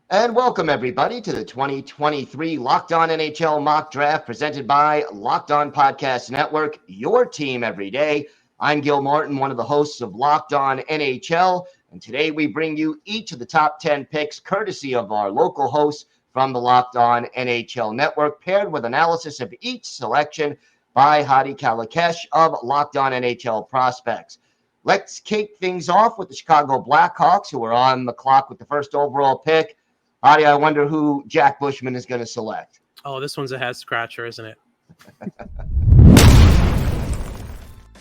And welcome, everybody, to the 2023 Locked On NHL Mock Draft presented by Locked On Podcast Network, your team every day. I'm Gil Martin, one of the hosts of Locked On NHL, and today we bring you each of the top 10 picks courtesy of our local hosts from the Locked On NHL Network, paired with analysis of each selection by Hadi Kalakeche of Locked On NHL Prospects. Let's kick things off with the Chicago Blackhawks, who are on the clock with the first overall pick. Hadi, I wonder who Jack Bushman is going to select. Oh, this one's a head scratcher, isn't it?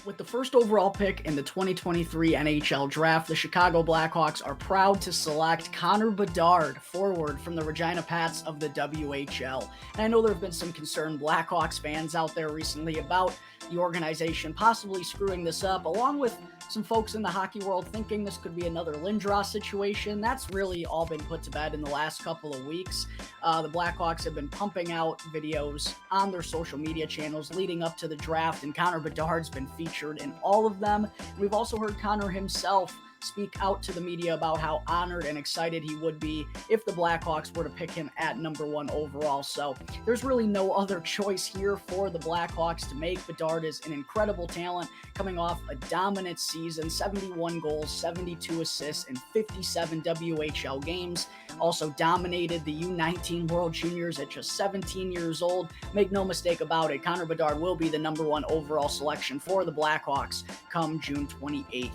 With the first overall pick in the 2023 NHL Draft, the Chicago Blackhawks are proud to select Connor Bedard, forward from the Regina Pats of the WHL. And I know there have been some concerned Blackhawks fans out there recently about the organization possibly screwing this up, along with some folks in the hockey world thinking this could be another Lindros situation. That's really all been put to bed in the last couple of weeks. The Blackhawks have been pumping out videos on their social media channels leading up to the draft, and Connor Bedard's been featured in all of them. And we've also heard Connor himself speak out to the media about how honored and excited he would be if the Blackhawks were to pick him at number 1 overall. So there's really no other choice here for the Blackhawks to make. Bedard is an incredible talent coming off a dominant season, 71 goals, 72 assists in 57 WHL games. Also dominated the U19 World Juniors at just 17 years old. Make no mistake about it, Connor Bedard will be the number 1 overall selection for the Blackhawks come June 28th.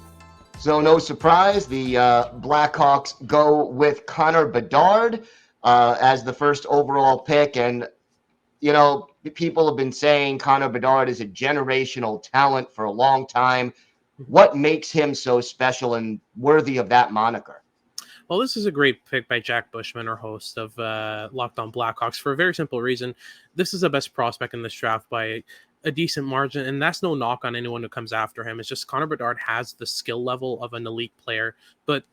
So no surprise, the Blackhawks go with Connor Bedard as the first overall pick. And, you know, people have been saying Connor Bedard is a generational talent for a long time. What makes him so special and worthy of that moniker? Well, this is a great pick by Jack Bushman, our host of Locked On Blackhawks, for a very simple reason. This is the best prospect in this draft by a decent margin, and that's no knock on anyone who comes after him. It's just Connor Bedard has the skill level of an elite player, but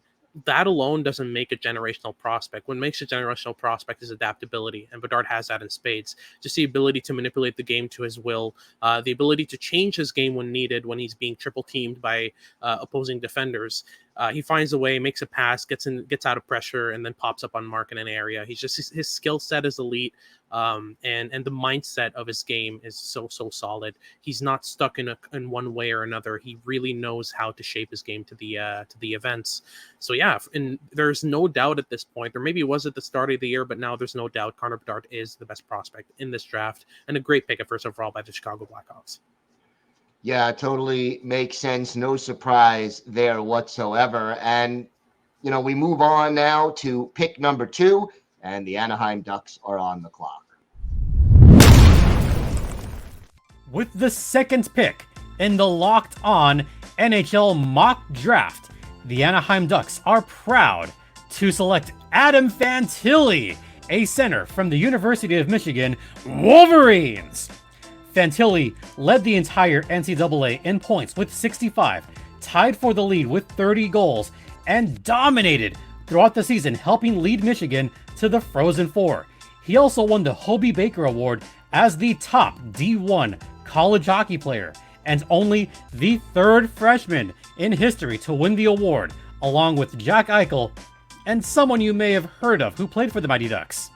that alone doesn't make a generational prospect. What makes a generational prospect is adaptability, and Bedard has that in spades. Just the ability to manipulate the game to his will, the ability to change his game when needed, when he's being triple teamed by opposing defenders. He finds a way, makes a pass, gets out of pressure, and then pops up on mark in an area. He's just his skill set is elite, and the mindset of his game is so solid. He's not stuck in one way or another. He really knows how to shape his game to the events. So yeah, and there's no doubt at this point, or maybe it was at the start of the year, but now there's no doubt Connor Bedard is the best prospect in this draft, and a great pick at first overall by the Chicago Blackhawks. Yeah, totally makes sense. No surprise there whatsoever. And, you know, we move on now to pick number 2, and the Anaheim Ducks are on the clock. With the second pick in the Locked On NHL Mock Draft, the Anaheim Ducks are proud to select Adam Fantilli, a center from the University of Michigan Wolverines. Fantilli led the entire NCAA in points with 65, tied for the lead with 30 goals, and dominated throughout the season, helping lead Michigan to the Frozen Four. He also won the Hobey Baker Award as the top D1 college hockey player, and only the 3rd freshman in history to win the award, along with Jack Eichel and someone you may have heard of who played for the Mighty Ducks,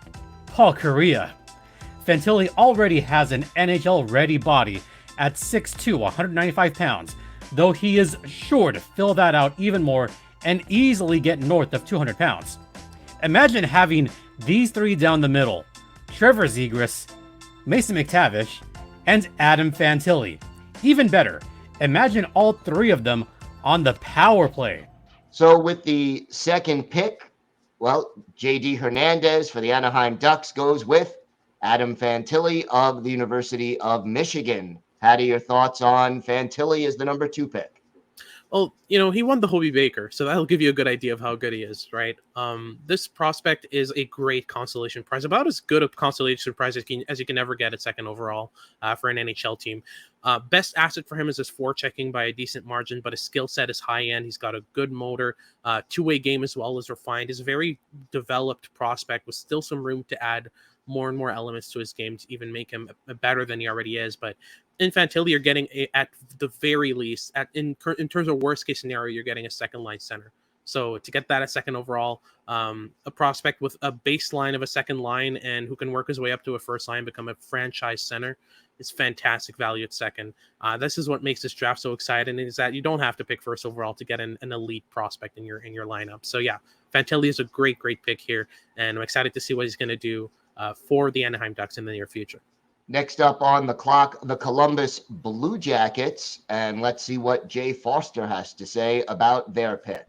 Paul Kariya. Fantilli already has an NHL-ready body at 6'2", 195 pounds, though he is sure to fill that out even more and easily get north of 200 pounds. Imagine having these 3 down the middle: Trevor Zegras, Mason McTavish, and Adam Fantilli. Even better, imagine all 3 of them on the power play. So with the second pick, well, J.D. Hernandez for the Anaheim Ducks goes with Adam Fantilli of the University of Michigan. Hadi, your thoughts on Fantilli as the number 2 pick? Well, you know, he won the Hobey Baker, so that'll give you a good idea of how good he is, right? This prospect is a great consolation prize, about as good a consolation prize as you can ever get at second overall for an NHL team. Best asset for him is his forechecking by a decent margin, but his skill set is high end. He's got a good motor, two-way game as well as refined. He's a very developed prospect with still some room to add more and more elements to his game to even make him better than he already is. But in Fantilli, you're getting at the very least, in terms of worst case scenario, you're getting a second line center. So to get that at second overall, a prospect with a baseline of a second line and who can work his way up to a first line, become a franchise center, is fantastic value at second. This is what makes this draft so exciting, is that you don't have to pick first overall to get an elite prospect in your lineup. So yeah, Fantilli is a great pick here, and I'm excited to see what he's going to do for the Anaheim Ducks in the near future. Next up on the clock, the Columbus Blue Jackets, and let's see what Jay Foster has to say about their pick.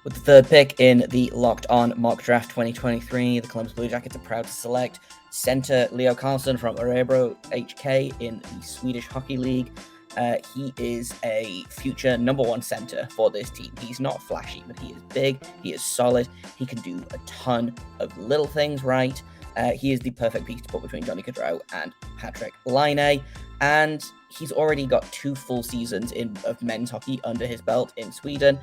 With the third pick in the Locked On Mock Draft 2023, the Columbus Blue Jackets are proud to select center Leo Carlson from Örebro HK in the Swedish Hockey League. He is a future number one center for this team. He's not flashy, but he is big, he is solid, he can do a ton of little things right. He is the perfect piece to put between Johnny Gaudreau and Patrick Laine, and he's already got 2 full seasons of men's hockey under his belt in Sweden.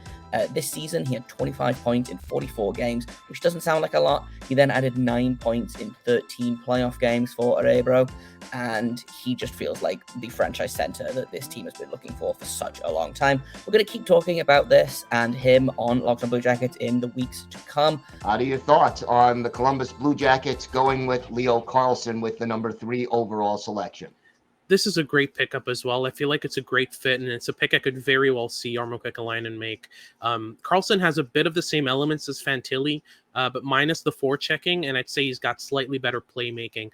This season, he had 25 points in 44 games, which doesn't sound like a lot. He then added 9 points in 13 playoff games for Örebro, and he just feels like the franchise center that this team has been looking for such a long time. We're going to keep talking about this and him on Locked On Blue Jackets in the weeks to come. How do your thoughts on the Columbus Blue Jackets going with Leo Carlson with the number 3 overall selection? This is a great pickup as well. I feel like it's a great fit, and it's a pick I could very well see Jarmo Kekalainen make. Carlson has a bit of the same elements as Fantilli, but minus the forechecking, and I'd say he's got slightly better playmaking.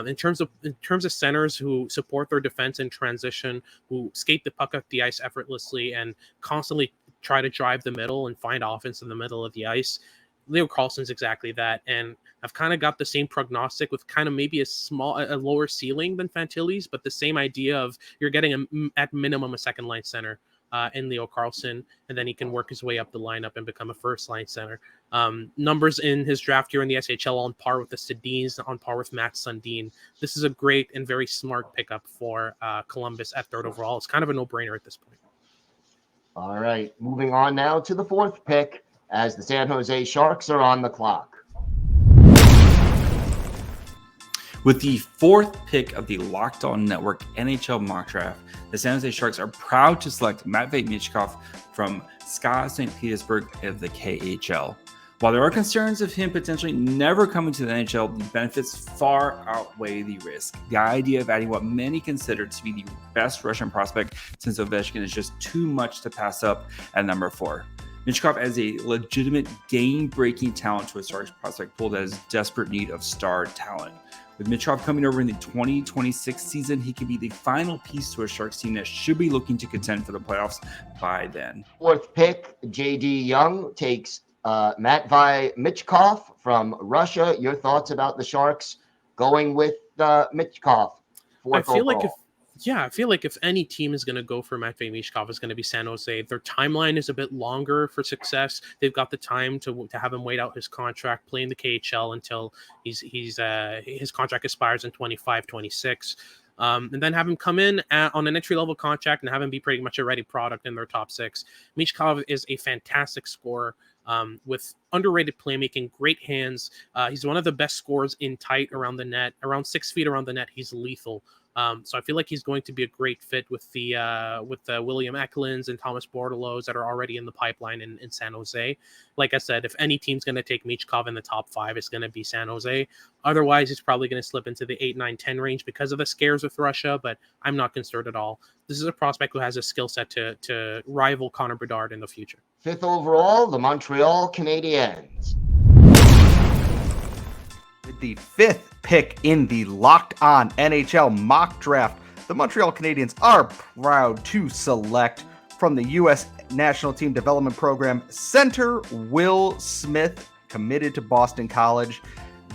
In terms of centers who support their defense in transition, who skate the puck up the ice effortlessly and constantly try to drive the middle and find offense in the middle of the ice, Leo Carlson's exactly that, and I've kind of got the same prognostic with kind of maybe a lower ceiling than Fantilli's, but the same idea of you're getting at minimum a second line center in Leo Carlson, and then he can work his way up the lineup and become a first line center. Numbers in his draft year in the SHL on par with the Sedins, on par with Matt Sundin. This is a great and very smart pickup for Columbus at third overall. It's kind of a no-brainer at this point. All right, moving on now to the 4th pick, as the San Jose Sharks are on the clock. With the 4th pick of the Locked On Network NHL Mock Draft, the San Jose Sharks are proud to select Matvei Mitchkov from SKA St. Petersburg of the KHL. While there are concerns of him potentially never coming to the NHL, the benefits far outweigh the risk. The idea of adding what many consider to be the best Russian prospect since Ovechkin is just too much to pass up at number 4. Mitchkov has a legitimate game-breaking talent to a Sharks prospect pool that is desperate need of star talent. With Mitchkov coming over in the 2026 season, he could be the final piece to a Sharks team that should be looking to contend for the playoffs by then. 4th pick, J.D. Young takes Matvei Mitchkov from Russia. Your thoughts about the Sharks going with Mitchkov? I feel like if any team is going to go for Matvei Mitchkov, it's going to be San Jose. Their timeline is a bit longer for success. They've got the time to have him wait out his contract, play in the KHL until his contract expires in 25-26. And then have him come in on an entry-level contract and have him be pretty much a ready product in their top 6. Mitchkov is a fantastic scorer with underrated playmaking, great hands. He's one of the best scorers in tight around the net. Around 6 feet around the net, he's lethal. So I feel like he's going to be a great fit with the William Eklunds and Thomas Bordelos that are already in the pipeline in San Jose. Like I said, if any team's going to take Mitchkov in the top 5, it's going to be San Jose. Otherwise, he's probably going to slip into the 8, 9, 10 range because of the scares with Russia, but I'm not concerned at all. This is a prospect who has a skill set to rival Connor Bedard in the future. 5th overall, the Montreal Canadiens. With the 5th pick in the Locked On NHL Mock Draft, the Montreal Canadiens are proud to select from the U.S. National Team Development Program center Will Smith, committed to Boston College.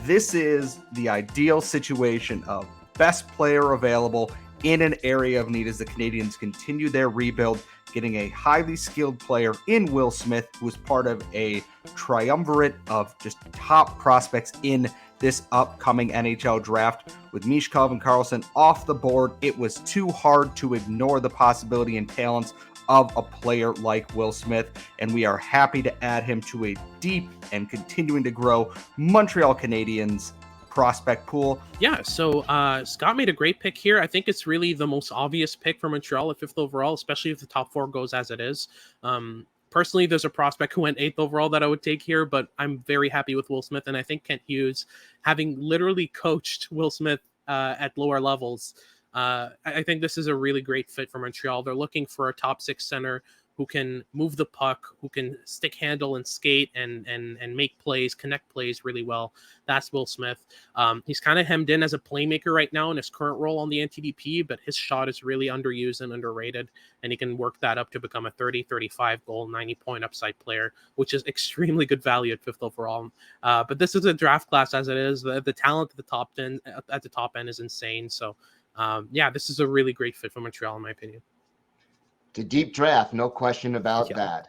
This is the ideal situation of best player available in an area of need as the Canadiens continue their rebuild, getting a highly skilled player in Will Smith, who is part of a triumvirate of just top prospects in this upcoming NHL draft. With Mitchkov and Carlson off the board, it was too hard to ignore the possibility and talents of a player like Will Smith, and we are happy to add him to a deep and continuing to grow Montreal Canadiens prospect pool. Yeah, so Scott made a great pick here. I think it's really the most obvious pick for Montreal at 5th overall, especially if the top 4 goes as it is. Personally, there's a prospect who went 8th overall that I would take here, but I'm very happy with Will Smith, and I think Kent Hughes, having literally coached Will Smith at lower levels, I think this is a really great fit for Montreal. They're looking for a top 6 center who can move the puck, who can stick handle and skate and make plays, connect plays really well. That's Will Smith. He's kind of hemmed in as a playmaker right now in his current role on the NTDP, but his shot is really underused and underrated, and he can work that up to become a 30, 35 goal, 90-point upside player, which is extremely good value at 5th overall. But this is a draft class as it is. The talent at the top end is insane. So, this is a really great fit for Montreal, in my opinion. To deep draft, no question about that.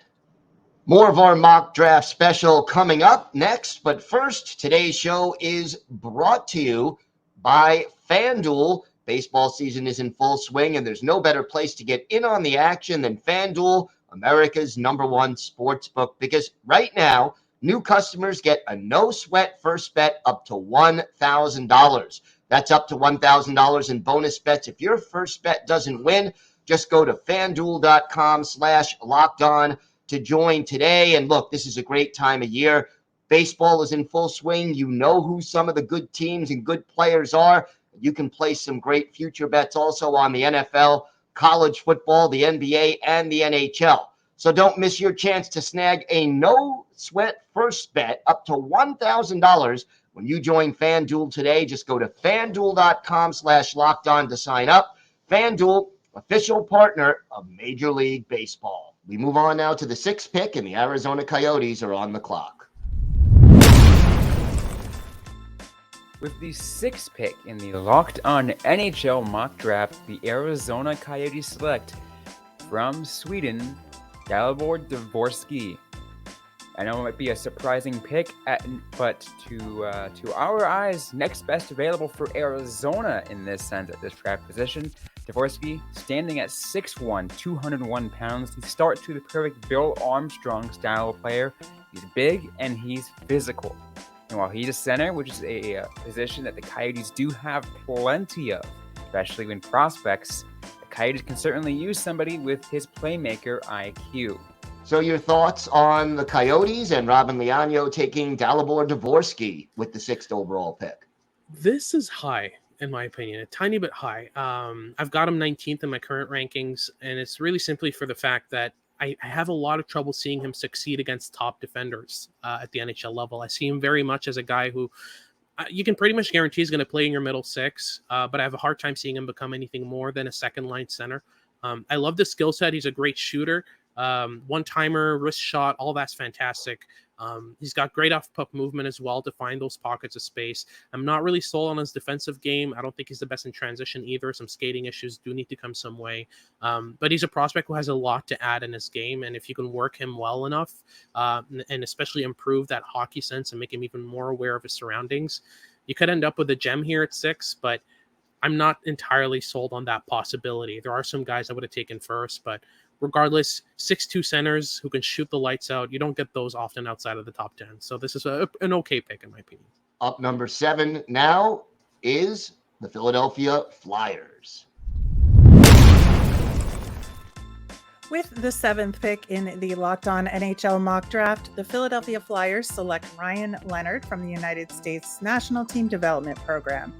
More of our mock draft special coming up next, but first, today's show is brought to you by FanDuel. Baseball season is in full swing, and there's no better place to get in on the action than FanDuel, America's #1 sports book, because right now, new customers get a no-sweat first bet up to $1,000. That's up to $1,000 in bonus bets. If your first bet doesn't win, just go to fanduel.com/lockedon to join today. And look, this is a great time of year. Baseball is in full swing. You know who some of the good teams and good players are. You can place some great future bets also on the NFL, college football, the NBA, and the NHL. So don't miss your chance to snag a no-sweat first bet up to $1,000 when you join FanDuel today. Just go to fanduel.com/lockedon to sign up. FanDuel, official partner of Major League Baseball. We move on now to the 6th pick, and the Arizona Coyotes are on the clock. With the 6th pick in the Locked On NHL Mock Draft, the Arizona Coyotes select from Sweden, Dalibor Dvorsky. I know it might be a surprising pick, but to our eyes, next best available for Arizona in this sense at this draft position. Dvorsky, standing at 6'1", 201 pounds, the start to the perfect Bill Armstrong style player. He's big and he's physical. And while he's a center, which is a position that the Coyotes do have plenty of, especially when prospects, the Coyotes can certainly use somebody with his playmaker IQ. So your thoughts on the Coyotes and Robin Leonio taking Dalibor Dvorsky with the 6th overall pick? This is high, in my opinion, a tiny bit high. I've got him 19th in my current rankings, and it's really simply for the fact that I have a lot of trouble seeing him succeed against top defenders at the NHL level. I see him very much as a guy who you can pretty much guarantee he's going to play in your middle 6, but I have a hard time seeing him become anything more than a second-line center. I love the skill set. He's a great shooter. One-timer, wrist shot, all that's fantastic. He's got great off-puck movement as well to find those pockets of space. I'm not really sold on his defensive game. I don't think he's the best in transition either. Some skating issues do need to come some way. But he's a prospect who has a lot to add in his game, and if you can work him well enough, and especially improve that hockey sense and make him even more aware of his surroundings, you could end up with a gem here at 6, but I'm not entirely sold on that possibility. There are some guys I would have taken first, but regardless, 6'2" centers who can shoot the lights out, you don't get those often outside of the top 10. So this is an okay pick, in my opinion. Up number 7 now is the Philadelphia Flyers. With the 7th pick in the Locked On NHL Mock Draft, the Philadelphia Flyers select Ryan Leonard from the United States National Team Development Program.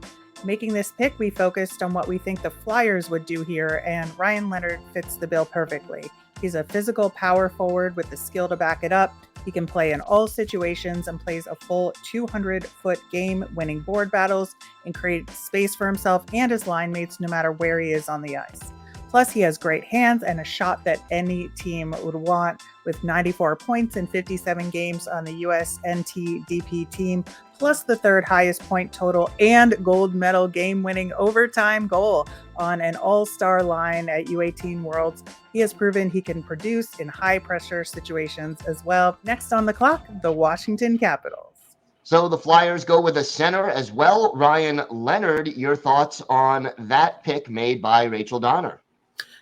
Making this pick, we focused on what we think the Flyers would do here, and Ryan Leonard fits the bill perfectly. He's a physical power forward with the skill to back it up. He can play in all situations and plays a full 200-foot game, winning board battles and creates space for himself and his line mates no matter where he is on the ice. Plus, he has great hands and a shot that any team would want, with 94 points in 57 games on the USNTDP team, plus the 3rd highest point total and gold medal game-winning overtime goal on an all-star line at U18 Worlds. He has proven he can produce in high-pressure situations as well. Next on the clock, the Washington Capitals. So the Flyers go with a center as well. Ryan Leonard, your thoughts on that pick made by Rachel Donner?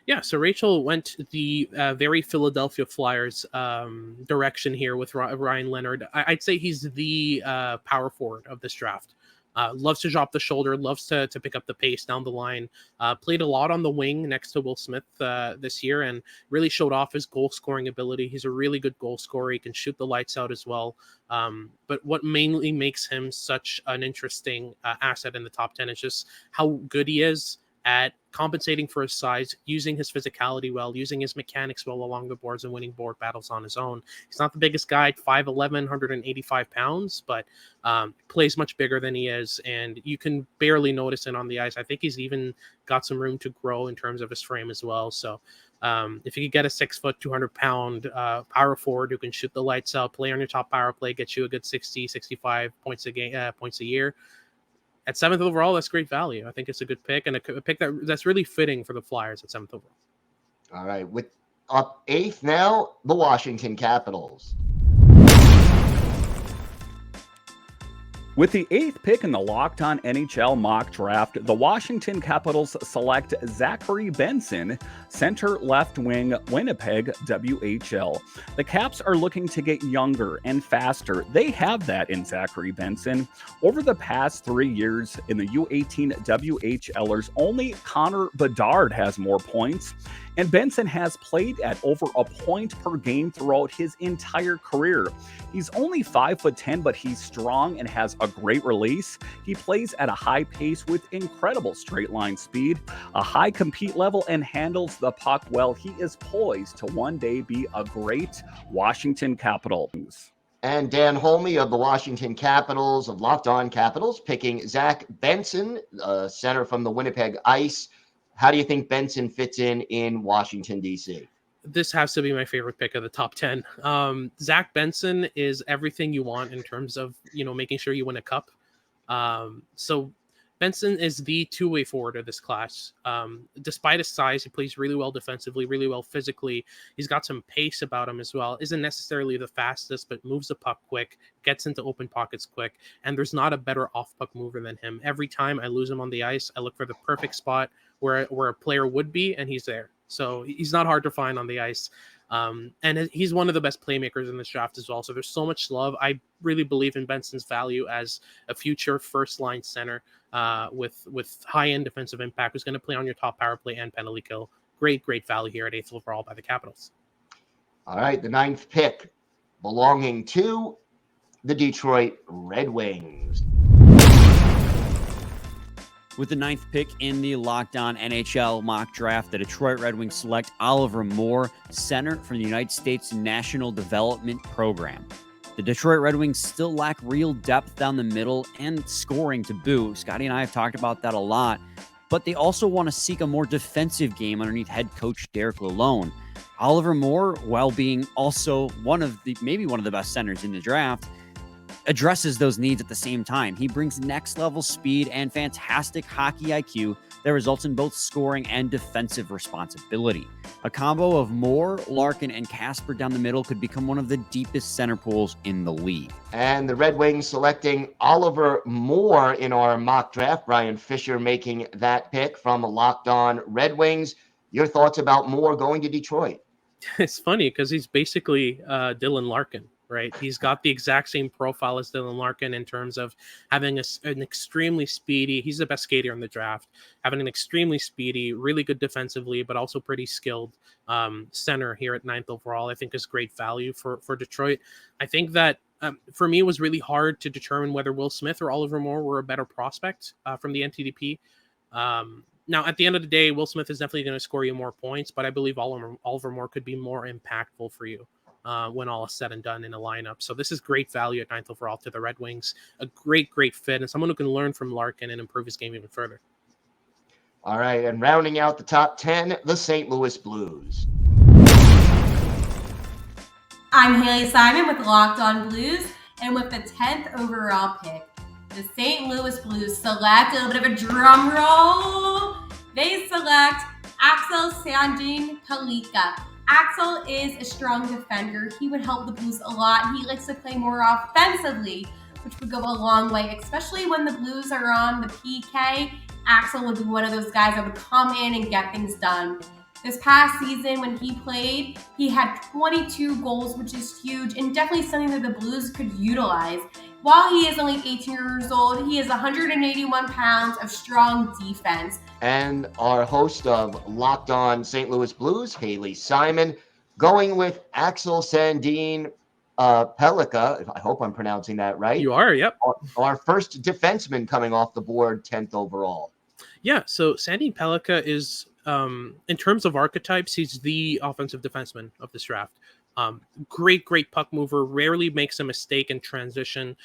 Yeah, so Rachel went the very Philadelphia Flyers direction here with Ryan Leonard. I'd say he's the power forward of this draft. Loves to drop the shoulder, loves to pick up the pace down the line. Played a lot on the wing next to Will Smith this year and really showed off his goal scoring ability. He's a really good goal scorer. He can shoot the lights out as well. But what mainly makes him such an interesting asset in the top 10 is just how good he is at compensating for his size, using his physicality well, using his mechanics well along the boards and winning board battles on his own. He's not the biggest guy, 5'11", 185 pounds, but plays much bigger than he is, and you can barely notice it on the ice. I think he's even got some room to grow in terms of his frame as well. So if you could get a 6 foot, 200-pound power forward who can shoot the lights out, play on your top power play, get you a good 60, 65 points a year, at 7th overall, that's great value. I think it's a good pick, and a pick that's really fitting for the Flyers at 7th overall. All right, with up 8th now, the Washington Capitals. With the 8th pick in the Locked On NHL Mock Draft, the Washington Capitals select Zachary Benson, center left wing, Winnipeg, WHL. The Caps are looking to get younger and faster. They have that in Zachary Benson. Over the past 3 years in the U18 WHLers, only Connor Bedard has more points. And Benson has played at over a point per game throughout his entire career. He's only 5'10", but he's strong and has a great release. He plays at a high pace with incredible straight line speed, a high compete level, and handles the puck well. He is poised to one day be a great Washington Capital. And Dan Holme of the Washington Capitals, of Locked On Capitals, picking Zach Benson, center from the Winnipeg Ice. How do you think Benson fits in Washington, D.C.? This has to be my favorite pick of the top 10. Zach Benson is everything you want in terms of, making sure you win a cup. So Benson is the two-way forward of this class. Despite his size, he plays really well defensively, really well physically. He's got some pace about him as well. Isn't necessarily the fastest, but moves the puck quick, gets into open pockets quick, and there's not a better off-puck mover than him. Every time I lose him on the ice, I look for the perfect spot where a player would be, and he's there. So he's not hard to find on the ice. And he's one of the best playmakers in this draft as well. So there's so much love. I really believe in Benson's value as a future first-line center with high-end defensive impact who's going to play on your top power play and penalty kill. Great value here at 8th overall by the Capitals. All right, the 9th pick belonging to the Detroit Red Wings. With the 9th pick in the Locked On NHL Mock Draft, the Detroit Red Wings select Oliver Moore, center from the United States National Development Program. The Detroit Red Wings still lack real depth down the middle and scoring to boot. Scotty and I have talked about that a lot, but they also want to seek a more defensive game underneath head coach Derek Lalonde. Oliver Moore, while being also maybe one of the best centers in the draft, addresses those needs at the same time. He brings next level speed and fantastic hockey IQ that results in both scoring and defensive responsibility. A combo of Moore, Larkin, and Casper down the middle could become one of the deepest center pools in the league. And the Red Wings selecting Oliver Moore in our mock draft. Brian Fisher making that pick from Locked On Red Wings. Your thoughts about Moore going to Detroit? It's funny because he's basically Dylan Larkin. Right, he's got the exact same profile as Dylan Larkin in terms of having an extremely speedy. He's the best skater in the draft. Having an extremely speedy, really good defensively, but also pretty skilled center here at 9th overall. I think is great value for Detroit. I think that for me it was really hard to determine whether Will Smith or Oliver Moore were a better prospect from the NTDP. Now, at the end of the day, Will Smith is definitely going to score you more points, but I believe Oliver Moore could be more impactful for you when all is said and done in a lineup. So this is great value at 9th overall to the Red Wings. A great fit, and someone who can learn from Larkin and improve his game even further. All right, and rounding out the top 10, the St. Louis Blues. I'm Haley Simon with Locked On Blues, and with the 10th overall pick, the St. Louis Blues select, a little bit of a drum roll, they select Axel Sandin-Pellikka. Axel is a strong defender. He would help the Blues a lot. He likes to play more offensively, which would go a long way, especially when the Blues are on the PK. Axel would be one of those guys that would come in and get things done. This past season when he played, he had 22 goals, which is huge and definitely something that the Blues could utilize. While he is only 18 years old, he has 181 pounds of strong defense. And our host of Locked On St. Louis Blues, Haley Simon, going with Axel Sandin Pellikka. I hope I'm pronouncing that right. You are, yep. Our first defenseman coming off the board, 10th overall. Yeah, so Sandin Pellikka is, in terms of archetypes, he's the offensive defenseman of this draft. Great puck mover, rarely makes a mistake in transition.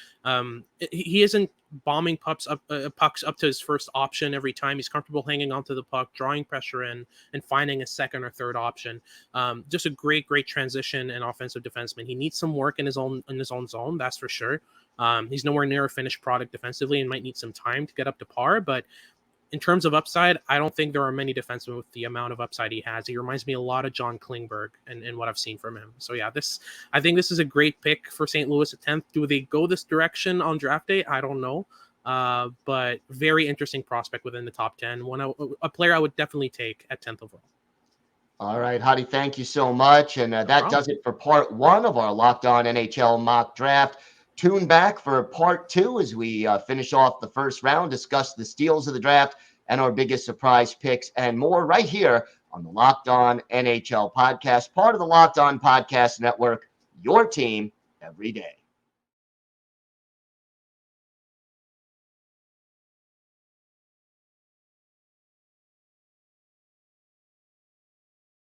He isn't bombing pucks up to his first option every time. He's comfortable hanging onto the puck, drawing pressure in, and finding a second or third option. Just a great transition and offensive defenseman. He needs some work in his own zone, that's for sure. He's nowhere near a finished product defensively and might need some time to get up to par, but in terms of upside, I don't think there are many defensemen with the amount of upside he has. He reminds me a lot of John Klingberg and what I've seen from him. So yeah, I think this is a great pick for St. Louis at 10th. Do they go this direction on draft day? I don't know. But very interesting prospect within the top 10. A player I would definitely take at 10th overall. All right, Hadi, thank you so much. And that does it for part 1 of our Locked On NHL mock draft. Tune back for part 2 as we finish off the first round, discuss the steals of the draft and our biggest surprise picks and more right here on the Locked On NHL podcast, part of the Locked On Podcast Network, your team every day.